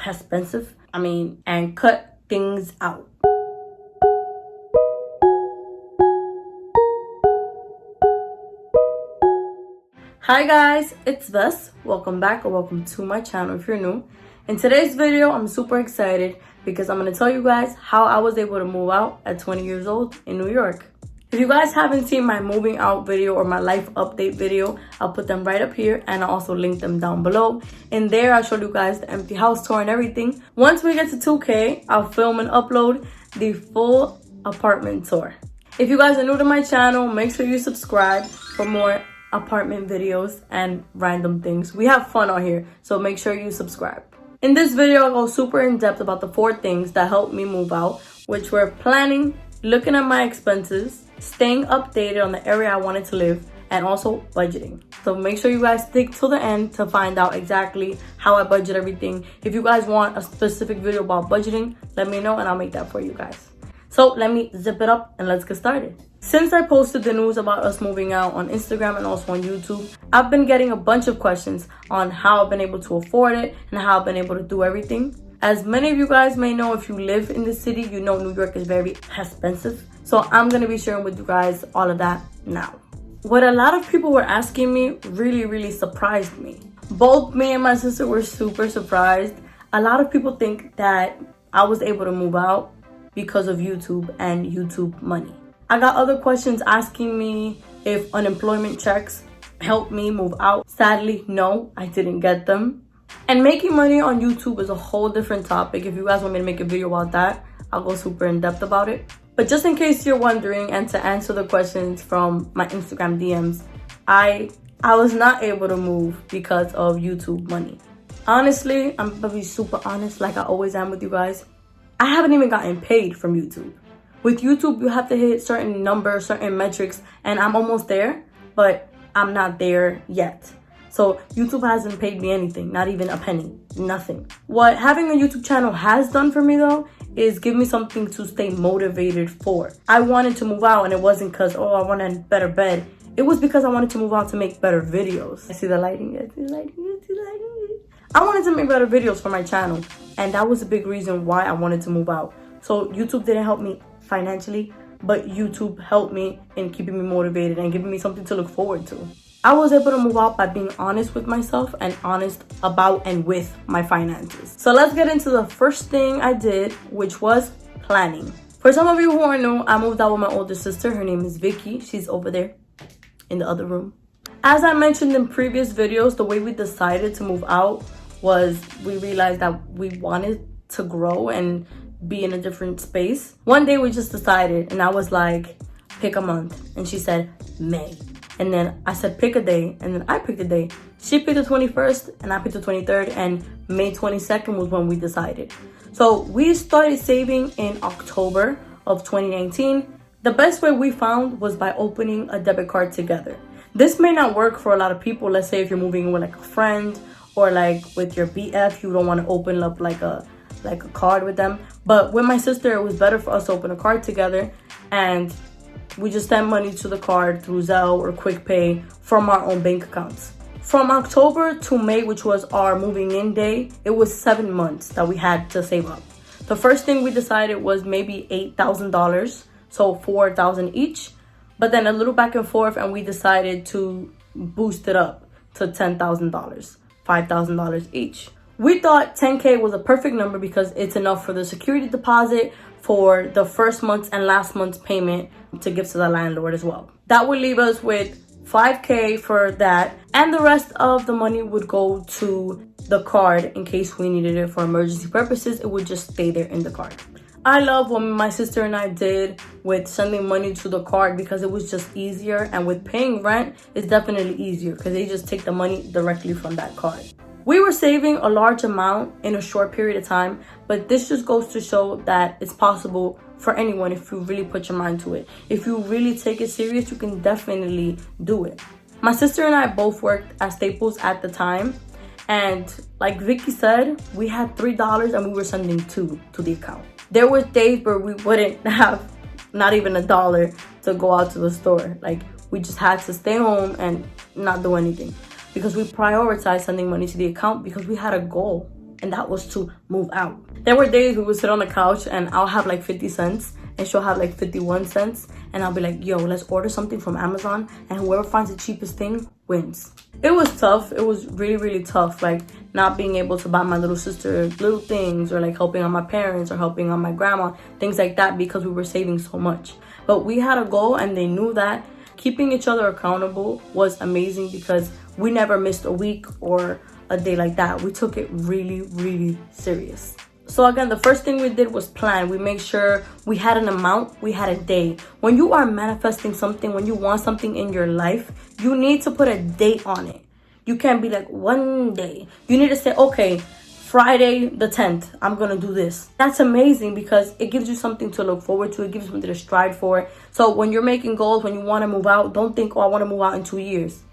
expensive. And cut things out. Hi guys, it's Ves. Welcome back or welcome to my channel if you're new. In today's video, I'm super excited because I'm going to tell you guys how I was able to move out at 20 years old in New York. If you guys haven't seen my moving out video or my life update video, I'll put them right up here and I'll also link them down below. In there, I'll show you guys the empty house tour and everything. Once we get to 2K, I'll film and upload the full apartment tour. If you guys are new to my channel, make sure you subscribe for more apartment videos and random things. We have fun on here, so make sure you subscribe. In this video, I'll go super in depth about the 4 things that helped me move out, which were planning, looking at my expenses, staying updated on the area I wanted to live, and also budgeting. So make sure you guys stick till the end to find out exactly how I budget everything. If you guys want a specific video about budgeting, let me know and I'll make that for you guys. So let me zip it up and let's get started. Since I posted the news about us moving out on Instagram and also on YouTube, I've been getting a bunch of questions on how I've been able to afford it and how I've been able to do everything. As many of you guys may know, if you live in the city, you know New York is very expensive. So I'm going to be sharing with you guys all of that now. What a lot of people were asking me really surprised me. Both me and my sister were super surprised. A lot of people think that I was able to move out because of YouTube and YouTube money. I got other questions asking me if unemployment checks helped me move out. Sadly, no, I didn't get them. And making money on YouTube is a whole different topic. If you guys want me to make a video about that, I'll go super in depth about it. But just in case you're wondering and to answer the questions from my Instagram DMs, I was not able to move because of YouTube money. Honestly, I'm gonna be super honest like I always am with you guys. I haven't even gotten paid from YouTube. With YouTube, you have to hit certain numbers, certain metrics, and I'm almost there, but I'm not there yet. So YouTube hasn't paid me anything, not even a penny, nothing. What having a YouTube channel has done for me though, is give me something to stay motivated for. I wanted to move out and it wasn't because, oh, I want a better bed. It was because I wanted to move out to make better videos. I see the lighting, I see the lighting, I see the lighting. I wanted to make better videos for my channel. And that was a big reason why I wanted to move out. So YouTube didn't help me financially, but YouTube helped me in keeping me motivated and giving me something to look forward to. I was able to move out by being honest with myself and honest about and with my finances. So let's get into the first thing I did, which was planning. For some of you who are new, I moved out with my older sister. Her name is Vicky. She's over there in the other room. As I mentioned in previous videos, the way we decided to move out was we realized that we wanted to grow and be in a different space. One day we just decided and I was like, pick a month. And she said, May. And then I said, pick a day. And then I picked a day. She picked the 21st and I picked the 23rd. And May 22nd was when we decided. So we started saving in October of 2019. The best way we found was by opening a debit card together. This may not work for a lot of people. Let's say if you're moving with like a friend or like with your BF, you don't want to open up like a card with them. But with my sister, it was better for us to open a card together and we just send money to the card through Zelle or QuickPay from our own bank accounts. From October to May, which was our moving in day, it was 7 months that we had to save up. The first thing we decided was maybe $8,000, so $4,000 each. But then a little back and forth and we decided to boost it up to $10,000. $5,000 each. We thought 10K was a perfect number because it's enough for the security deposit, for the first month's and last month's payment to give to the landlord as well. That would leave us with 5K for that, and the rest of the money would go to the card in case we needed it for emergency purposes. It would just stay there in the card. I love what my sister and I did with sending money to the card because it was just easier, and with paying rent, it's definitely easier because they just take the money directly from that card. We were saving a large amount in a short period of time, but this just goes to show that it's possible for anyone if you really put your mind to it. If you really take it serious, you can definitely do it. My sister and I both worked at Staples at the time, and like Vicky said, we had $3 and we were sending $2 to the account. There were days where we wouldn't have not even $1 to go out to the store. Like, we just had to stay home and not do anything because we prioritized sending money to the account because we had a goal. and that was to move out. There were days we would sit on the couch and I'll have like 50 cents and she'll have like 51 cents, and I'll be like, yo, let's order something from Amazon, and whoever finds the cheapest thing wins. It was tough. It was really, really tough, like not being able to buy my little sister little things, or like helping on my parents or helping on my grandma, things like that, because we were saving so much. But we had a goal and they knew that. Keeping each other accountable was amazing because we never missed a week or a day like that. We took it really, really serious. So again, the first thing we did was plan. We made sure we had an amount, we had a day. When you are manifesting something, when you want something in your life, you need to put a date on it. You can't be like, one day. You need to say, okay, Friday the 10th, I'm gonna do this. That's amazing because it gives you something to look forward to. It gives you something to strive for. So when you're making goals, when you wanna move out, don't think, oh, I wanna move out in 2 years.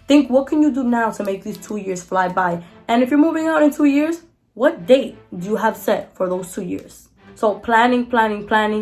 Think, what can you do now to make these 2 years fly by? And if you're moving out in 2 years, what date do you have set for those 2 years? So planning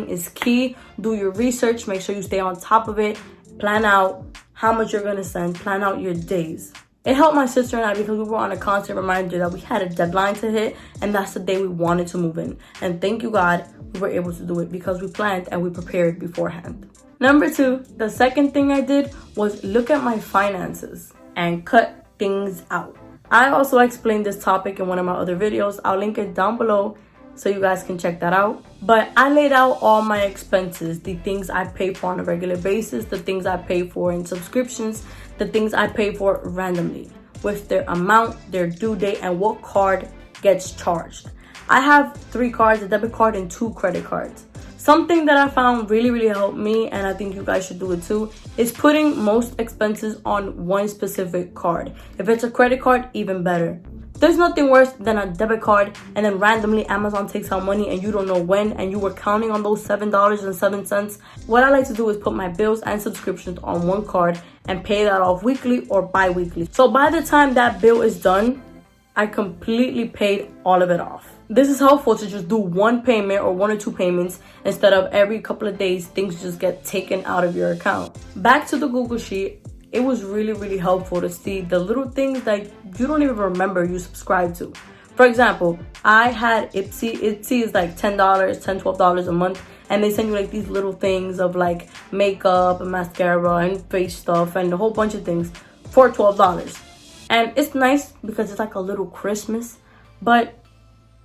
is key. Do your research. Make sure you stay on top of it. Plan out how much you're going to spend. Plan out your days. It helped my sister and I because we were on a constant reminder that we had a deadline to hit, and that's the day we wanted to move in. And thank you, God, we were able to do it because we planned and we prepared beforehand. Number 2, the second thing I did was look at my finances and cut things out. I also explained this topic in one of my other videos. I'll link it down below so you guys can check that out. But I laid out all my expenses, the things I pay for on a regular basis, the things I pay for in subscriptions, the things I pay for randomly, with their amount, their due date, and what card gets charged. I have 3 cards, a debit card and 2 credit cards. Something that I found really helped me, and I think you guys should do it too, is putting most expenses on one specific card. If it's a credit card, even better. There's nothing worse than a debit card and then randomly Amazon takes out money and you don't know when, and you were counting on those $7.07. What I like to do is put my bills and subscriptions on one card and pay that off weekly or bi-weekly. So by the time that bill is done, I completely paid all of it off. This is helpful to just do one payment or 1 or 2 payments instead of every couple of days things just get taken out of your account. Back to the Google Sheet, it was really helpful to see the little things that you don't even remember you subscribe to. For example, I had Ipsy. Ipsy is like $10, $10, $12 a month, and they send you like these little things of like makeup and mascara and face stuff and a whole bunch of things for $12. And it's nice because it's like a little Christmas, but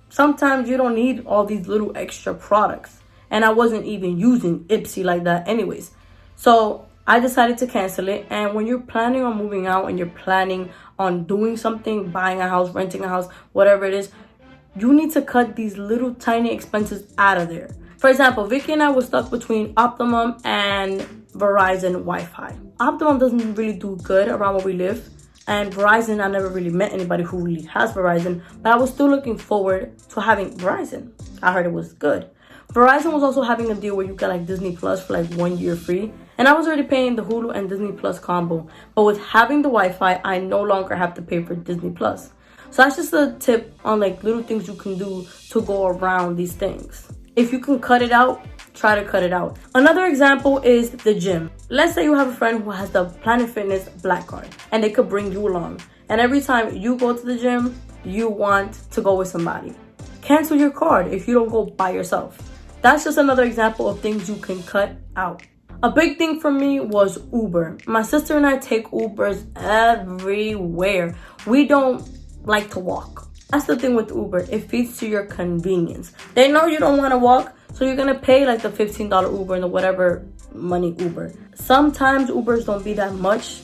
sometimes you don't need all these little extra products. And I wasn't even using Ipsy like that anyways. So I decided to cancel it. And when you're planning on moving out and you're planning on doing something, buying a house, renting a house, whatever it is, you need to cut these little tiny expenses out of there. For example, Vicky and I were stuck between Optimum and Verizon Wi-Fi. Optimum doesn't really do good around where we live. And Verizon, I never really met anybody who really has Verizon, but I was still looking forward to having Verizon. I heard it was good. Verizon was also having a deal where you get like Disney Plus for like 1 year free. And I was already paying the Hulu and Disney Plus combo. But with having the Wi-Fi, I no longer have to pay for Disney Plus. So that's just a tip on like little things you can do to go around these things. If you can cut it out, try to cut it out. Another example is the gym. Let's say you have a friend who has the Planet Fitness Black Card and they could bring you along. And every time you go to the gym, you want to go with somebody. Cancel your card if you don't go by yourself. That's just another example of things you can cut out. A big thing for me was Uber. My sister and I take Ubers everywhere. We don't like to walk. That's the thing with Uber. It feeds to your convenience. They know you don't want to walk, so you're going to pay like the $15 Uber and the whatever money Uber. Sometimes Ubers don't be that much.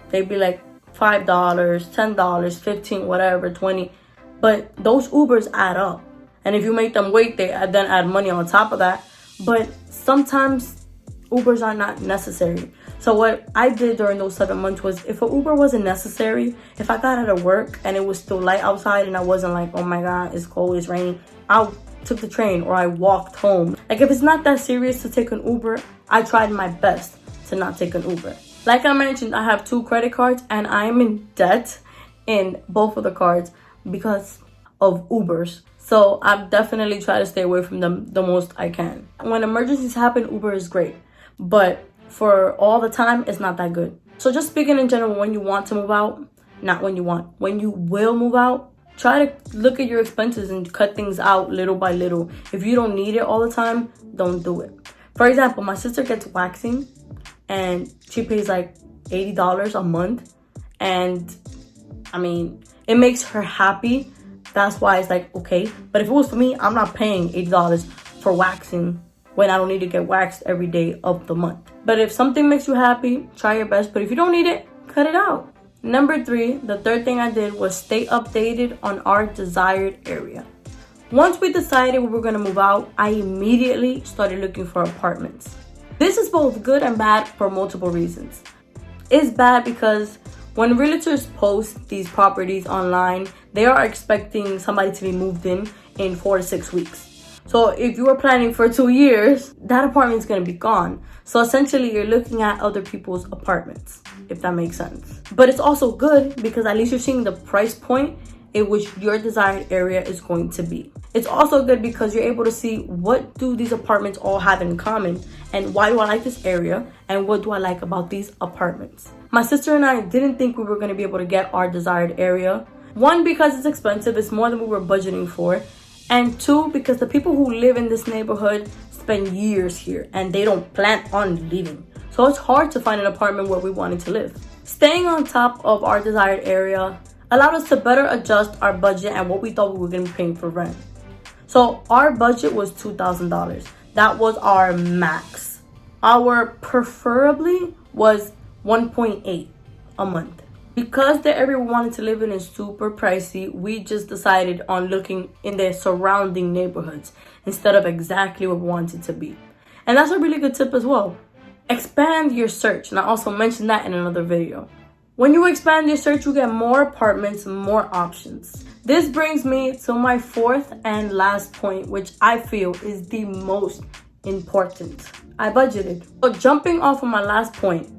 They be like $5, $10, $15, whatever, 20. But those Ubers add up. And if you make them wait, they then add money on top of that. But sometimes Ubers are not necessary. So what I did during those 7 months was, if an Uber wasn't necessary, if I got out of work and it was still light outside and I wasn't like, oh my God, it's cold, it's raining, I took the train or I walked home. Like if it's not that serious to take an Uber, I tried my best to not take an Uber. Like I mentioned, I have 2 credit cards and I'm in debt in both of the cards because of Ubers. So I've definitely tried to stay away from them the most I can. When emergencies happen, Uber is great. But for all the time, it's not that good. So just speaking in general, when you want to move out, not when you want. When you will move out, Try to look at your expenses and cut things out little by little. If you don't need it all the time, don't do it. For example, my sister gets waxing and she pays like $80 a month. And I mean, it makes her happy. That's why it's like, okay. But if it was for me, I'm not paying $80 for waxing when I don't need to get waxed every day of the month. But if something makes you happy, try your best. But if you don't need it, cut it out. Number 3, the third thing I did was stay updated on our desired area. Once we decided we were going to move out, I immediately started looking for apartments. This is both good and bad for multiple reasons. It's bad because when realtors post these properties online, they are expecting somebody to be moved in 4 to 6 weeks. So if you were planning for 2 years, that apartment is going to be gone. So essentially, you're looking at other people's apartments, if that makes sense. But it's also good because at least you're seeing the price point in which your desired area is going to be. It's also good because you're able to see what do these apartments all have in common and why do I like this area and what do I like about these apartments. My sister and I didn't think we were going to be able to get our desired area. 1, because it's expensive, it's more than we were budgeting for. And 2, because the people who live in this neighborhood spend years here and they don't plan on leaving. So it's hard to find an apartment where we wanted to live. Staying on top of our desired area allowed us to better adjust our budget and what we thought we were going to be paying for rent. So our budget was $2,000. That was our max. Our preferably was 1.8 a month. Because the area we wanted to live in is super pricey, we just decided on looking in the surrounding neighborhoods instead of exactly what we wanted to be. And that's a really good tip as well. Expand your search, and I also mentioned that in another video. When you expand your search, you get more apartments, more options. This brings me to my 4th and last point, which I feel is the most important. I budgeted. So jumping off of my last point,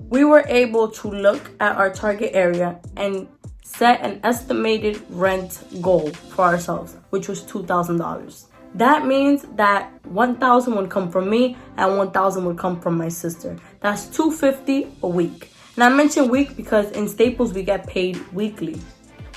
we were able to look at our target area and set an estimated rent goal for ourselves, which was $2,000. That means that $1,000 would come from me and $1,000 would come from my sister. That's $250 a week. And I mention week because in Staples we get paid weekly.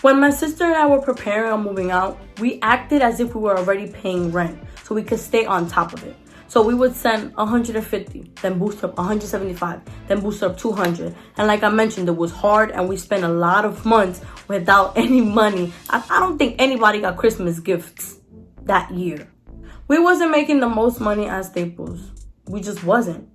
When my sister and I were preparing on moving out, we acted as if we were already paying rent so we could stay on top of it. So we would send 150, then boost up 175, then boost up 200. And like I mentioned, it was hard and we spent a lot of months without any money. I don't think anybody got Christmas gifts that year. We wasn't making the most money at Staples. We just wasn't.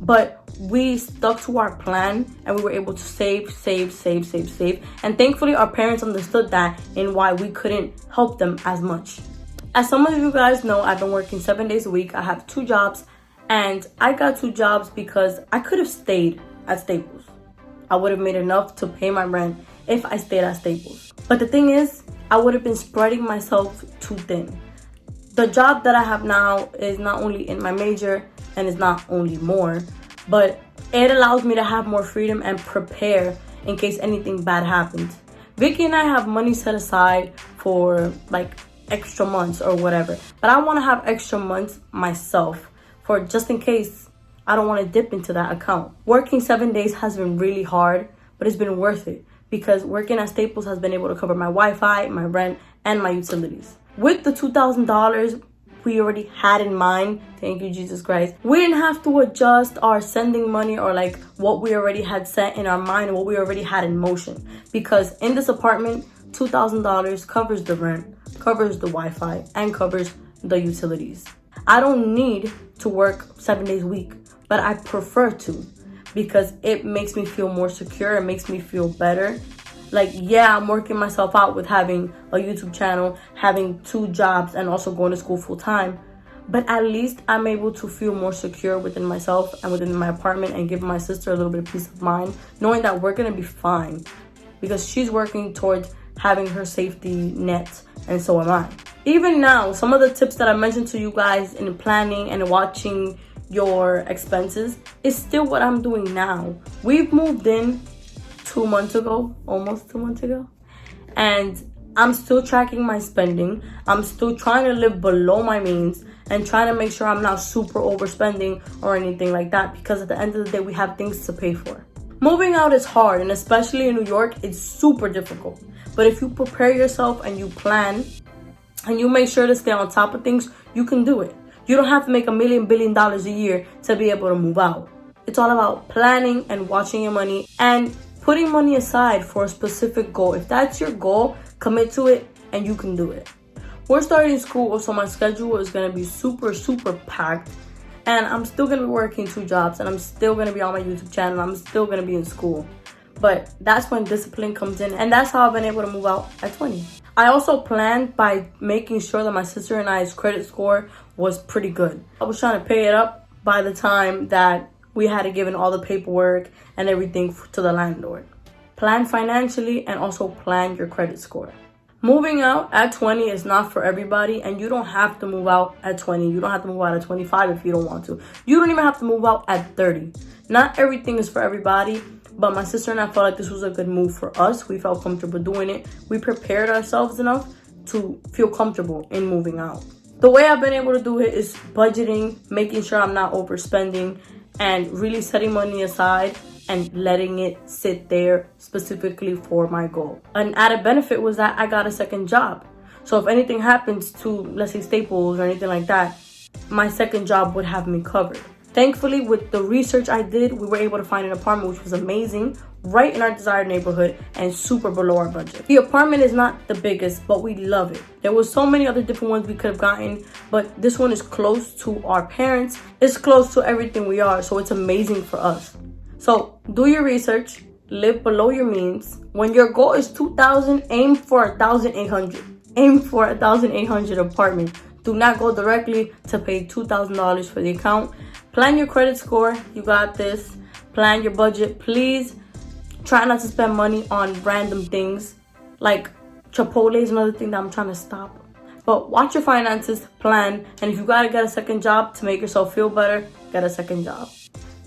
But we stuck to our plan and we were able to save. And thankfully our parents understood that and why we couldn't help them as much. As some of you guys know, I've been working 7 days a week. I have 2 jobs and I got 2 jobs because I could have stayed at Staples. I would have made enough to pay my rent if I stayed at Staples. But the thing is, I would have been spreading myself too thin. The job that I have now is not only in my major and it's not only more, but it allows me to have more freedom and prepare in case anything bad happens. Vicky and I have money set aside for like extra months or whatever, but I want to have extra months myself for just in case I don't want to dip into that account. Working 7 days has been really hard, but it's been worth it because working at Staples has been able to cover my Wi-Fi, my rent, and my utilities. With the $2,000 we already had in mind, thank you Jesus Christ, we didn't have to adjust our sending money or like what we already had set in our mind and what we already had in motion, because in this apartment $2,000 covers the rent, covers the Wi-Fi, and covers the utilities. I don't need to work 7 days a week, but I prefer to because it makes me feel more secure. It makes me feel better. Like, yeah, I'm working myself out with having a YouTube channel, having 2 jobs, and also going to school full time. But at least I'm able to feel more secure within myself and within my apartment and give my sister a little bit of peace of mind, knowing that we're going to be fine because she's working towards having her safety net, and so am I. Even now, some of the tips that I mentioned to you guys in planning and watching your expenses is still what I'm doing now. We've moved in 2 months ago, almost 2 months ago, and I'm still tracking my spending. I'm still trying to live below my means and trying to make sure I'm not super overspending or anything like that, because at the end of the day we have things to pay for. Moving out is hard, and especially in New York, it's super difficult. But if you prepare yourself and you plan and you make sure to stay on top of things, you can do it. You don't have to make $1 billion a year to be able to move out. It's all about planning and watching your money and putting money aside for a specific goal. If that's your goal, commit to it and you can do it. We're starting school, so my schedule is going to be super packed. And I'm still going to be working 2 jobs, and I'm still going to be on my YouTube channel. I'm still going to be in school. But that's when discipline comes in, and that's how I've been able to move out at 20. I also planned by making sure that my sister and I's credit score was pretty good. I was trying to pay it up by the time that we had to give in all the paperwork and everything to the landlord. Plan financially and also plan your credit score. Moving out at 20 is not for everybody, and you don't have to move out at 20. You don't have to move out at 25 if you don't want to. You don't even have to move out at 30. Not everything is for everybody, but my sister and I felt like this was a good move for us. We felt comfortable doing it. We prepared ourselves enough to feel comfortable in moving out. The way I've been able to do it is budgeting, making sure I'm not overspending, and really setting money aside and letting it sit there specifically for my goal. An added benefit was that I got a second job. So if anything happens to, let's say, Staples or anything like that, my second job would have me covered. Thankfully, with the research I did, we were able to find an apartment which was amazing, right in our desired neighborhood and super below our budget. The apartment is not the biggest, but we love it. There was so many other different ones we could have gotten, but this one is close to our parents. It's close to everything we are, so it's amazing for us. So do your research, live below your means. When your goal is $2,000, aim for 1,800. Aim for 1,800 apartment. Do not go directly to pay $2,000 for the account. Plan your credit score. You got this. Plan your budget. Please try not to spend money on random things. Like Chipotle is another thing that I'm trying to stop. But watch your finances, plan, and if you gotta get a second job to make yourself feel better, get a second job.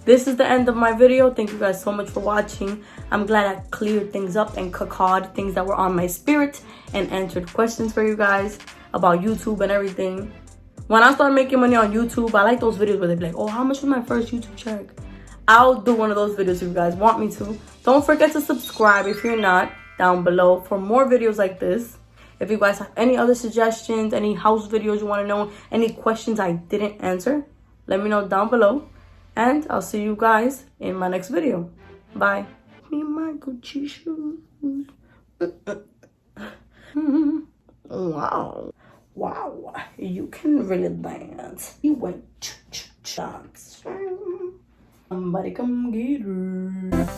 This is the end of my video. Thank you guys so much for watching. I'm glad I cleared things up and cacawed things that were on my spirit and answered questions for you guys about YouTube and everything. When I started making money on YouTube, I like those videos where they're like, oh, how much was my first YouTube check? I'll do one of those videos if you guys want me to. Don't forget to subscribe if you're not, down below for more videos like this. If you guys have any other suggestions, any house videos you want to know, any questions I didn't answer, let me know down below. And I'll see you guys in my next video. Bye. Me, my Gucci shoes. Wow. Wow. You can really dance. You went dance. Somebody come get her.